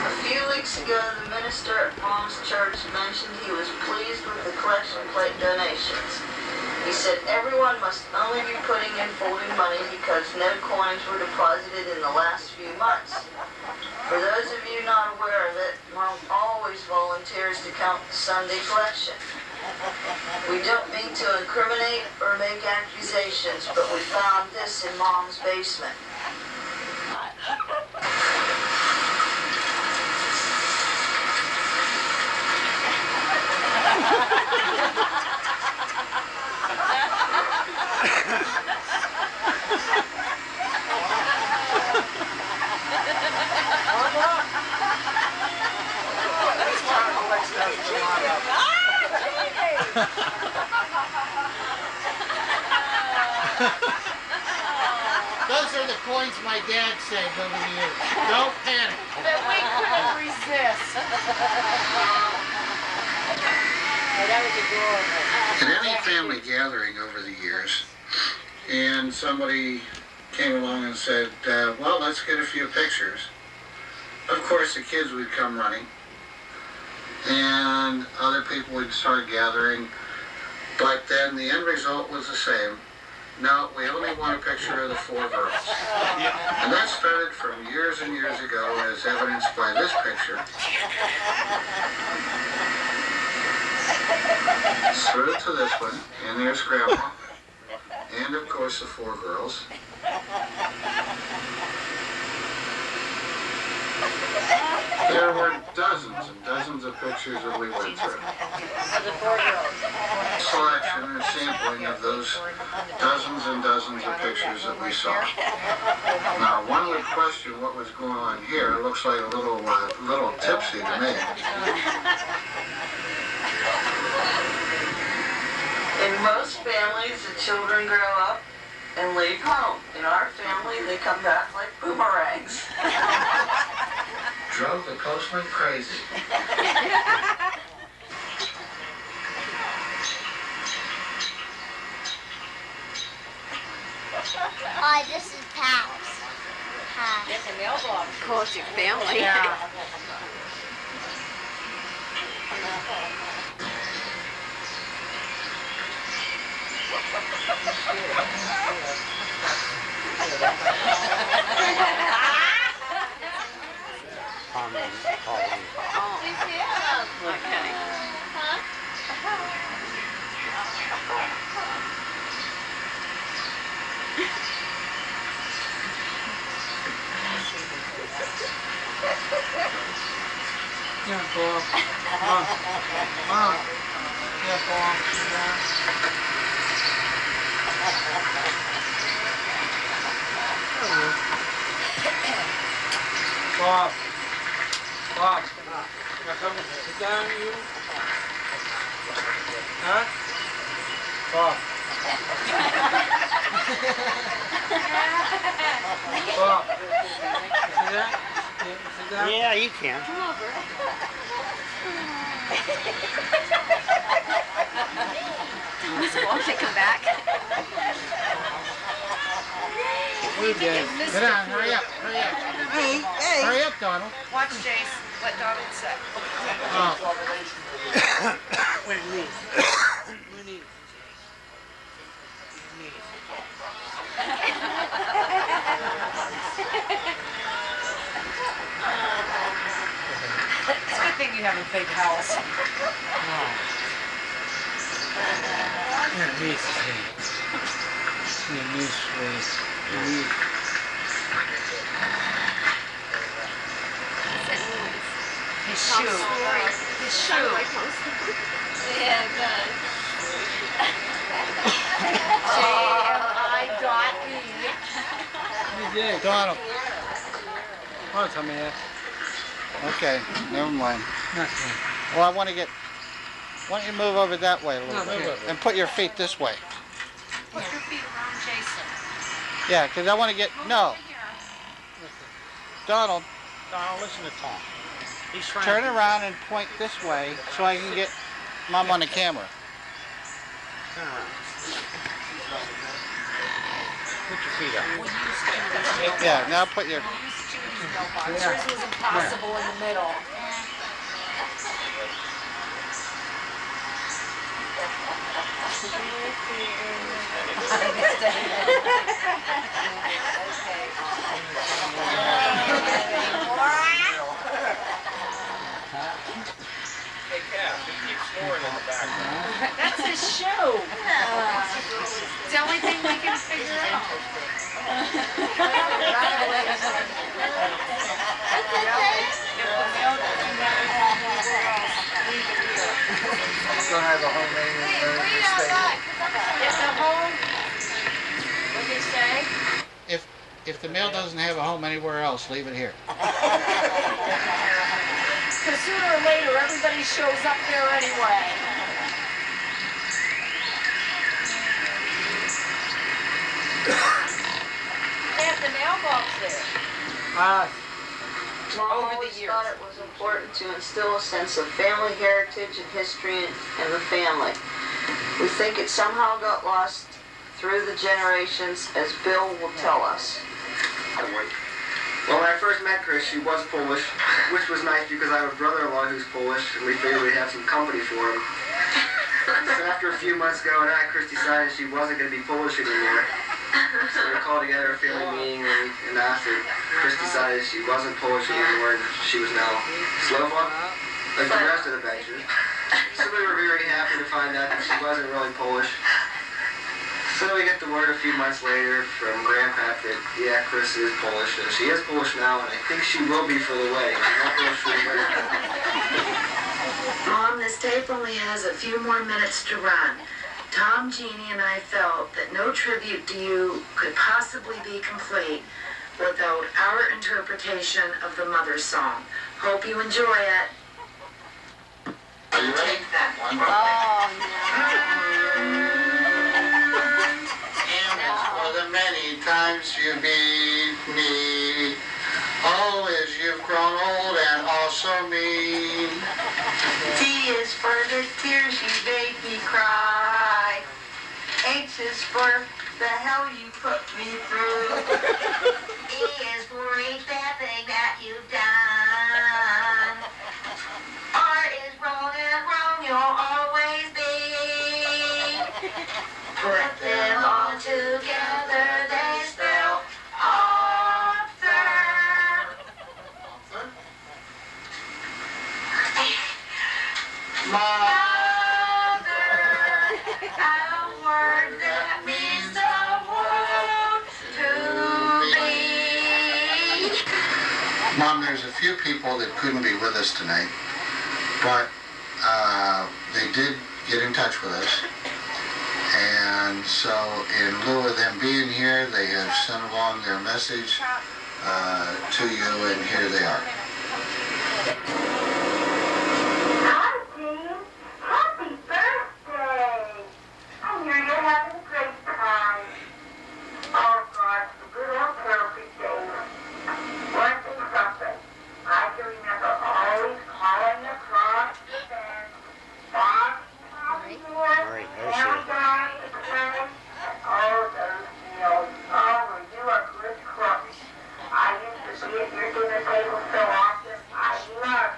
A few weeks ago, the minister at Palms Church mentioned he was pleased with the collection plate donations. He said everyone must only be putting in folding money because no coins were deposited in the last few months. For those of you not aware of it, Mom always volunteers to count the Sunday collection. We don't mean to incriminate or make accusations, but we found this in Mom's basement. Those are the coins my dad saved over the years. Don't panic. That we couldn't resist. That was adorable. At any family gathering over the years, and somebody came along and said, well, let's get a few pictures. Of course, the kids would come running, and other people would start gathering, but then the end result was the same. No, we only want a picture of the four girls. And that started from years and years ago, as evidenced by this picture. Through to this one, and there's Grandma, and of course the four girls. There were dozens and dozens of pictures that we went through. Of the four girls. Selection and sampling of those dozens and dozens of pictures that we saw. Now, one would question what was going on here. It looks like a little tipsy to me. In most families, the children grow up and leave home. In our family, they come back like boomerangs. Drove the postman crazy. Hi, this is Paps. Hi. Get the mailbox. Of course, your family. Yeah. Okay. Yeah, Bob. Mom. Yeah. Bob. Bob. Now come and sit down, you. Huh? Bob. Bob. See that? See that? Yeah, you can. Won't they come back? Sit down, hurry up, hurry up. Hey, hey. Hurry up, Donald. Watch Jace. Let Donald sit. Oh. Wait, knees. Knees. It's a good thing you have a big house. Your knees, please. Your knees, please. Your knees. His shoe. His shoe. Yeah, it does. J-M-I.E. Donald. Oh, come here. Okay, never mind. Nothing. Well, I want to get. Why don't you move over that way a little bit Okay. and put your feet this way? Put your feet around Jason. Yeah, because I want to get. No, Donald. Donald, listen to Tom. He's trying Turn to around and point this way so I can get Mom on the camera. turn around. Put your feet up. Yeah, now put your. Yours was impossible in the middle. Hey, Cass, you keep snoring in the background. That's his shoe. It's the only thing we can figure out. Don't have a home anywhere in the state. If the home, what did he say? If the mail doesn't have a home anywhere else, leave it here. Because sooner or later, everybody shows up there anyway. They have the mailbox there. Mom Over the always years. thought it was important to instill a sense of family heritage and history in the family. We think it somehow got lost through the generations, as Bill will tell us. Well, when I first met Chris, she was Polish, which was nice because I have a brother-in-law who's Polish, and we figured we'd have some company for him. So after a few months going on, Chris decided she wasn't going to be Polish anymore. So we called together a family meeting and asked her. Chris decided she wasn't Polish anymore, and she was now Slovak, like the rest of the benches. So we were very happy to find out that she wasn't really Polish. So we get the word a few months later from Grandpa that, yeah, Chris is Polish, and she is Polish now, and I think she will be for the wedding. I'm not real sure where. Mom, this tape only has a few more minutes to run. Tom, Jeannie, and I felt that no tribute to you could possibly be complete without our interpretation of the Mother's Song. Hope you enjoy it. Are you ready? Take that one. For the many times you beat me, oh, as you've grown old and also mean. T is for the tears you made me cry. H is for the hell you put me through. E is for each bad thing that you've done. R is wrong and wrong you'll always be. Put them all together, they spell author. Mother, a word that means the world to me. Mom, there's a few people that couldn't be with us tonight, but they did get in touch with us. And so in lieu of them being here, they have sent along their message to you, and here they are. Hi, Jean. Happy birthday. I hear you're having a great time. Oh, gosh, the good old perfect days. Weren't they something? I can remember always calling across the fence, bobbing Right, there she is. down to play, and all those meals. Oh, were you a good cook? I used to be at your dinner table so often. I loved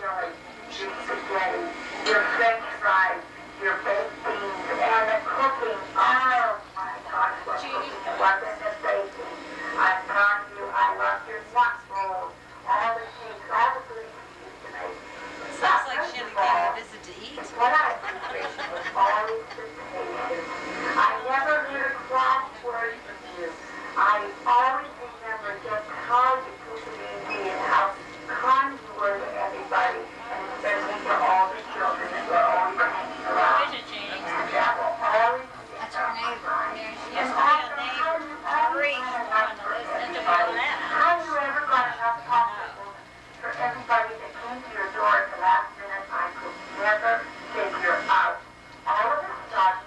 your chili, your spaghetti, your French fries, your baked beans, and the cooking. Oh my gosh, what cooking wasn't the baking. I'm telling you, I loved your nut rolls, all the cakes, all the goodies you used to make. Sounds like Shelly came to visit to eat. What I appreciated was always the patience. I never heard cross words from you. I always remember just how you took it easy and how kind you were to everybody, and especially to all the children that were always hanging around. And that will always be That's our neighbor. and also how you always had enough for everybody. How you ever got enough popsicles for everybody that came to your door at the last minute, I could never figure out. All of a sudden,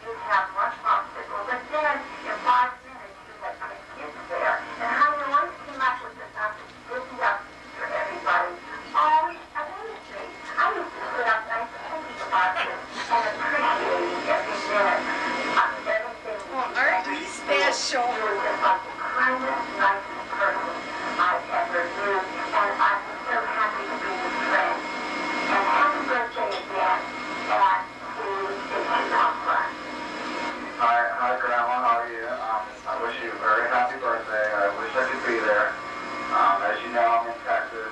you have one popsicle, but then in 5 minutes you had 10 kids there. And how you always came up with enough to divvy up for everybody. Always amazed me. I used to sit up nights thinking about this and appreciating every minute of everything. Aren't we special? You were just like the kindest, nicest person I ever knew, and I'm so happy to be your friend. And happy birthday again, and to Ishinapa. Hi, Grandma. How are you? I wish you a very happy birthday. I wish I could be there. As you know, I'm in Texas,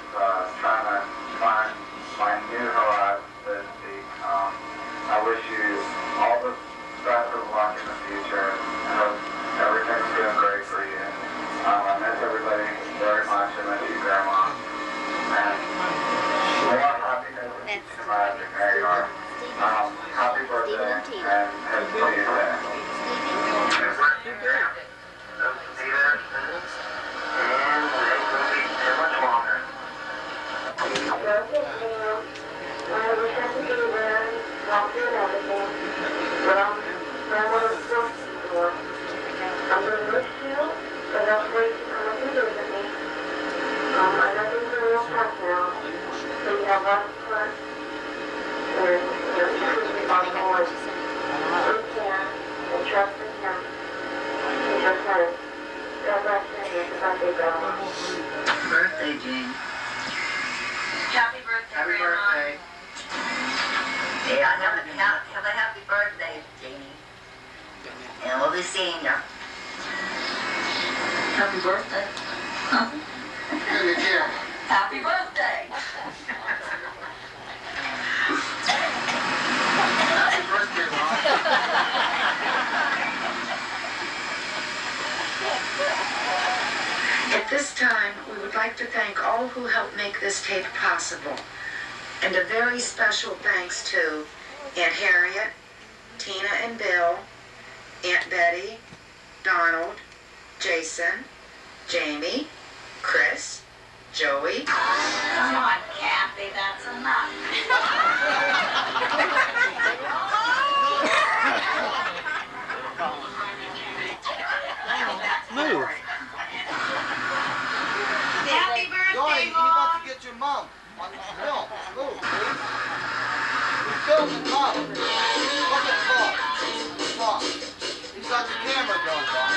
trying to find my new horizon, so to speak. I wish you all the best of luck in the future. I hope everything's doing great for you. I miss everybody very much. I miss you, Grandma. And more happiness and peace in my life. There you are. Happy birthday, and happy to see you today. I'm going to miss you, but I'll wait to come and visit me. I know things are real tough now, so you have lots of fun. And, you should be on board. Take care, and trust in him. He's your friend. God bless you, and it's birthday, Grandma. Birthday, Jean. Happy birthday, Happy Grandma. birthday. Yeah, have a happy birthday, Jeannie. And we'll be seeing you. Happy birthday. Good again. Happy birthday. Happy birthday, Mom. At this time, we would like to thank all who helped make this tape possible. And a very special thanks to Aunt Harriet, Tina and Bill, Aunt Betty, Donald, Jason, Jamie, Chris, Joey. Come on, Kathy, that's enough. Move. Happy Joy, birthday, you Mom. want to get your mom on the film. Move, please. We're filming mom. Look at Paul. Paul. He's got the camera going, Paul.